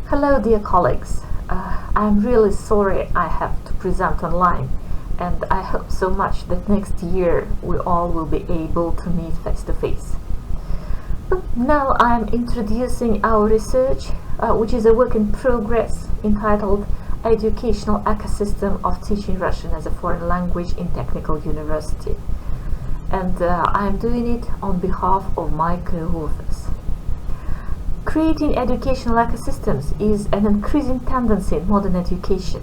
Hello dear colleagues, I'm really sorry I have to present online, and I hope so much that next year we all will be able to meet face to face. But now I'm introducing our research, which is a work in progress entitled Educational Ecosystem of Teaching Russian as a Foreign Language in Technical University. And I'm doing it on behalf of my co-authors. Creating educational ecosystems is an increasing tendency in modern education.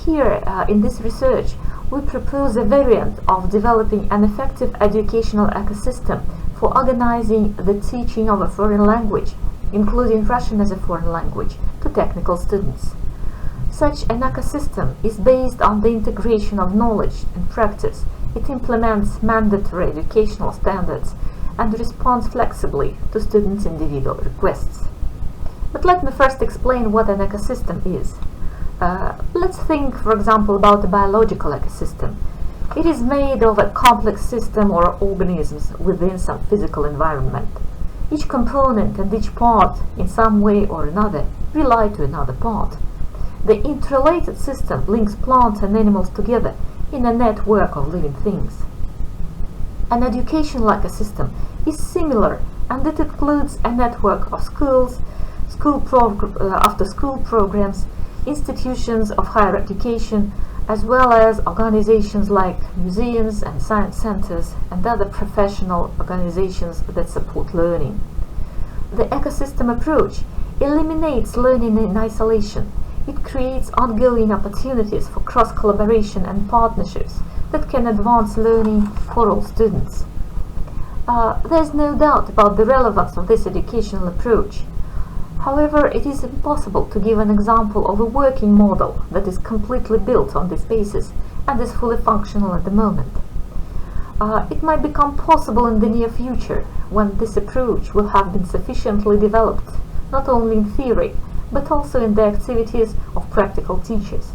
In this research, we propose a variant of developing an effective educational ecosystem for organizing the teaching of a foreign language, including Russian as a foreign language, to technical students. Such an ecosystem is based on the integration of knowledge and practice. It implements mandatory educational standards and responds flexibly to students' individual requests. But let me first explain what an ecosystem is. Let's think, for example, about a biological ecosystem. It is made of a complex system or organisms within some physical environment. Each component and each part, in some way or another, rely to another part. The interrelated system links plants and animals together in a network of living things. An educational ecosystem is similar, and it includes a network of schools, after-school programs, institutions of higher education, as well as organizations like museums and science centers and other professional organizations that support learning. The ecosystem approach eliminates learning in isolation. It creates ongoing opportunities for cross-collaboration and partnerships that can advance learning for all students. There's no doubt about the relevance of this educational approach. However, it is impossible to give an example of a working model that is completely built on this basis and is fully functional at the moment. It might become possible in the near future when this approach will have been sufficiently developed, not only in theory, but also in the activities of practical teachers.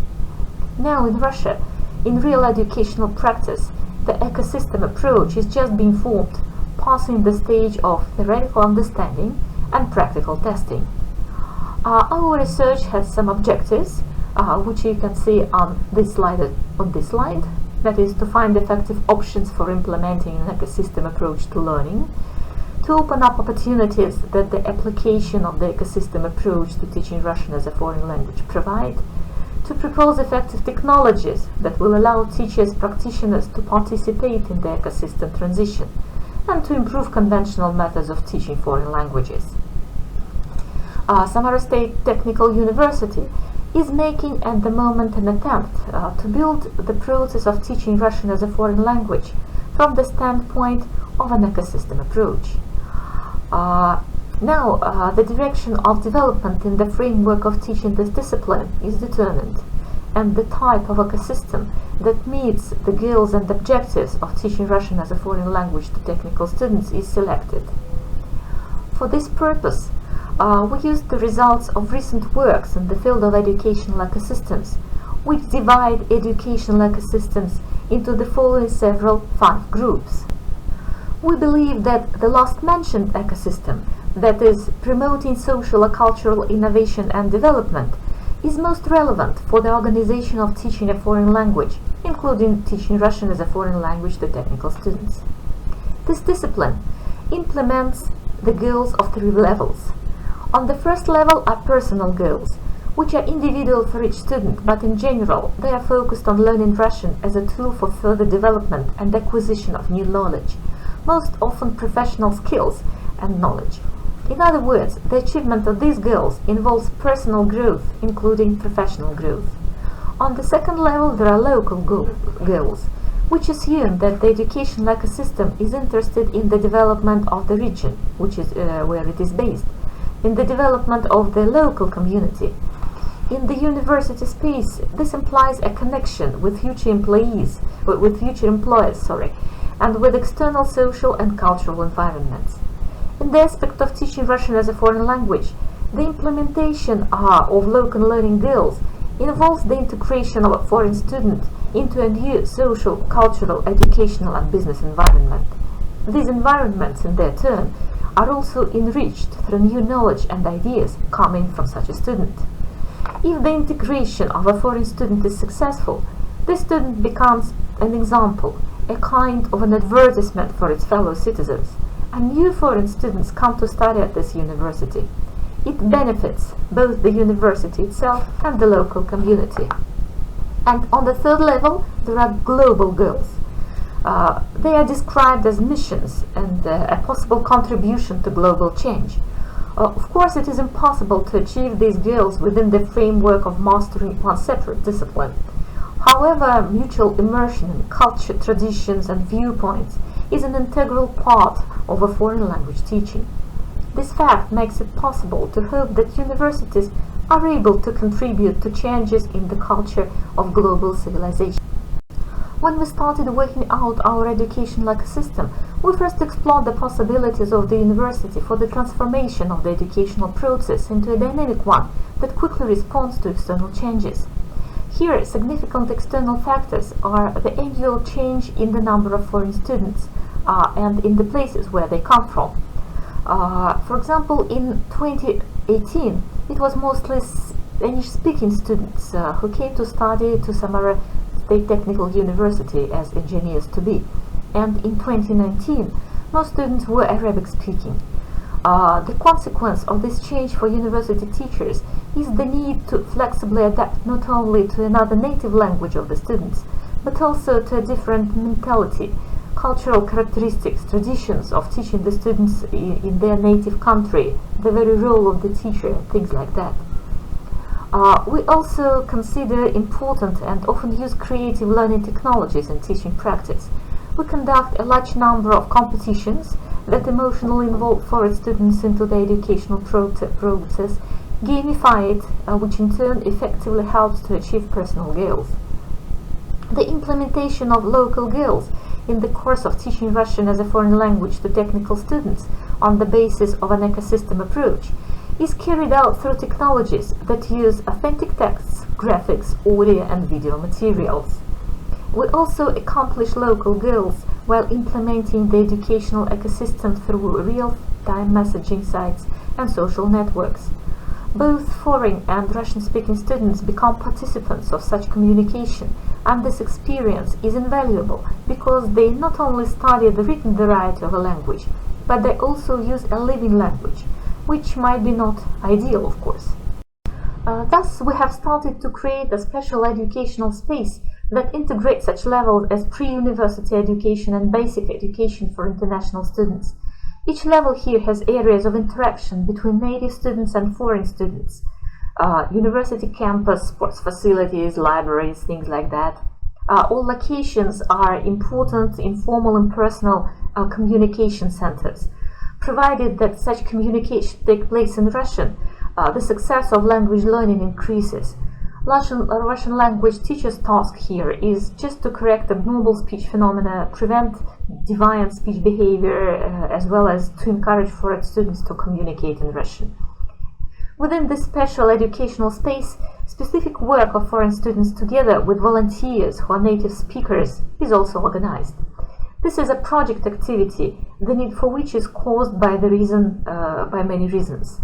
Now in Russia, in real educational practice, the ecosystem approach is just being formed, passing the stage of theoretical understanding and practical testing. Our research has some objectives, which you can see on this slide. That is, to find effective options for implementing an ecosystem approach to learning, to open up opportunities that the application of the ecosystem approach to teaching Russian as a foreign language provide, to propose effective technologies that will allow teachers, practitioners to participate in the ecosystem transition, and to improve conventional methods of teaching foreign languages. Samara State Technical University is making at the moment an attempt to build the process of teaching Russian as a foreign language from the standpoint of an ecosystem approach. Now, the direction of development in the framework of teaching this discipline is determined, and the type of ecosystem that meets the goals and objectives of teaching Russian as a foreign language to technical students is selected. For this purpose, we used the results of recent works in the field of educational ecosystems, which divide educational ecosystems into the following five groups. We believe that the last mentioned ecosystem, that is, promoting social or cultural innovation and development, is most relevant for the organization of teaching a foreign language, including teaching Russian as a foreign language to technical students. This discipline implements the goals of three levels. On the first level are personal goals, which are individual for each student, but in general they are focused on learning Russian as a tool for further development and acquisition of new knowledge, most often professional skills and knowledge. In other words, the achievement of these goals involves personal growth, including professional growth. On the second level, there are local goals, which assume that the educational ecosystem is interested in the development of the region, which is where it is based, in the development of the local community. In the university space, this implies a connection with future employers, and with external social and cultural environments. In the aspect of teaching Russian as a foreign language, the implementation of local learning goals involves the integration of a foreign student into a new social, cultural, educational and business environment. These environments, in their turn, are also enriched through new knowledge and ideas coming from such a student. If the integration of a foreign student is successful, this student becomes an example, a kind of an advertisement for its fellow citizens, and new foreign students come to study at this university. It benefits both the university itself and the local community. And on the third level, there are global goals. They are described as missions and a possible contribution to global change. Of course, it is impossible to achieve these goals within the framework of mastering one separate discipline. However, mutual immersion in culture, traditions, and viewpoints is an integral part of a foreign language teaching. This fact makes it possible to hope that universities are able to contribute to changes in the culture of global civilization. When we started working out our educational ecosystem, we first explored the possibilities of the university for the transformation of the educational process into a dynamic one that quickly responds to external changes. Here, significant external factors are the annual change in the number of foreign students and in the places where they come from. For example, in 2018, it was mostly Spanish-speaking students who came to study to Samara State Technical University as engineers to be, and in 2019, most students were Arabic-speaking. The consequence of this change for university teachers is the need to flexibly adapt not only to another native language of the students, but also to a different mentality, cultural characteristics, traditions of teaching the students in their native country, the very role of the teacher, and things like that. We also consider important and often use creative learning technologies in teaching practice. We conduct a large number of competitions that emotionally involve foreign students into the educational process, gamify it, which in turn effectively helps to achieve personal goals. The implementation of local goals in the course of teaching Russian as a foreign language to technical students on the basis of an ecosystem approach is carried out through technologies that use authentic texts, graphics, audio and video materials. We also accomplish local goals while implementing the educational ecosystem through real-time messaging sites and social networks. Both foreign and Russian-speaking students become participants of such communication, and this experience is invaluable because they not only study the written variety of a language, but they also use a living language, which might be not ideal, of course. Thus, we have started to create a special educational space that integrates such levels as pre-university education and basic education for international students. Each level here has areas of interaction between native students and foreign students. University campus, sports facilities, libraries, things like that. All locations are important informal and personal communication centers. Provided that such communication take place in Russian, the success of language learning increases. Russian language teachers' task here is just to correct abnormal speech phenomena, prevent deviant speech behavior, as well as to encourage foreign students to communicate in Russian. Within this special educational space, specific work of foreign students together with volunteers who are native speakers is also organized. This is a project activity, the need for which is caused by many reasons.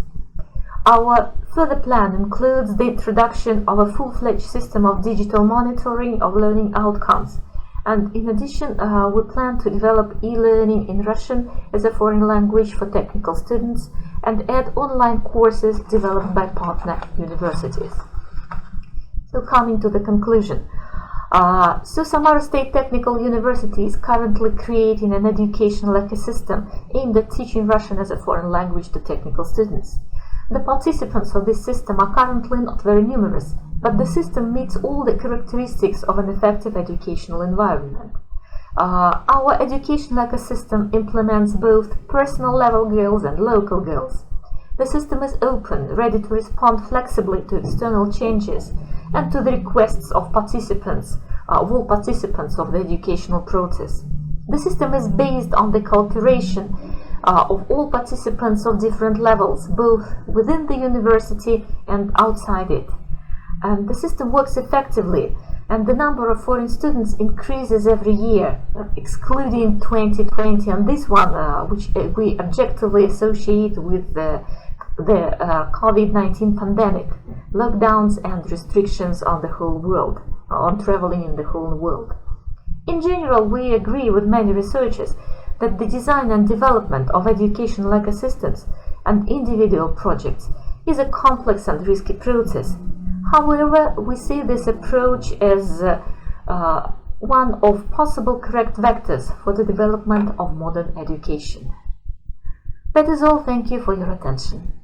Our further plan includes the introduction of a full-fledged system of digital monitoring of learning outcomes. And in addition, we plan to develop e-learning in Russian as a foreign language for technical students and add online courses developed by partner universities. So coming to the conclusion. Samara State Technical University is currently creating an educational ecosystem aimed at teaching Russian as a foreign language to technical students. The participants of this system are currently not very numerous, but the system meets all the characteristics of an effective educational environment. Our educational ecosystem implements both personal level goals and local goals. The system is open, ready to respond flexibly to external changes and to the requests of all participants of the educational process. The system is based on the cooperation of all participants of different levels, both within the university and outside it. And the system works effectively and the number of foreign students increases every year, excluding 2020, and this one, which we objectively associate with the COVID-19 pandemic, lockdowns and restrictions on the whole world, on traveling in the whole world. In general, we agree with many researchers that the design and development of educational ecosystems and individual projects is a complex and risky process. However, we see this approach as one of possible correct vectors for the development of modern education. That is all. Thank you for your attention.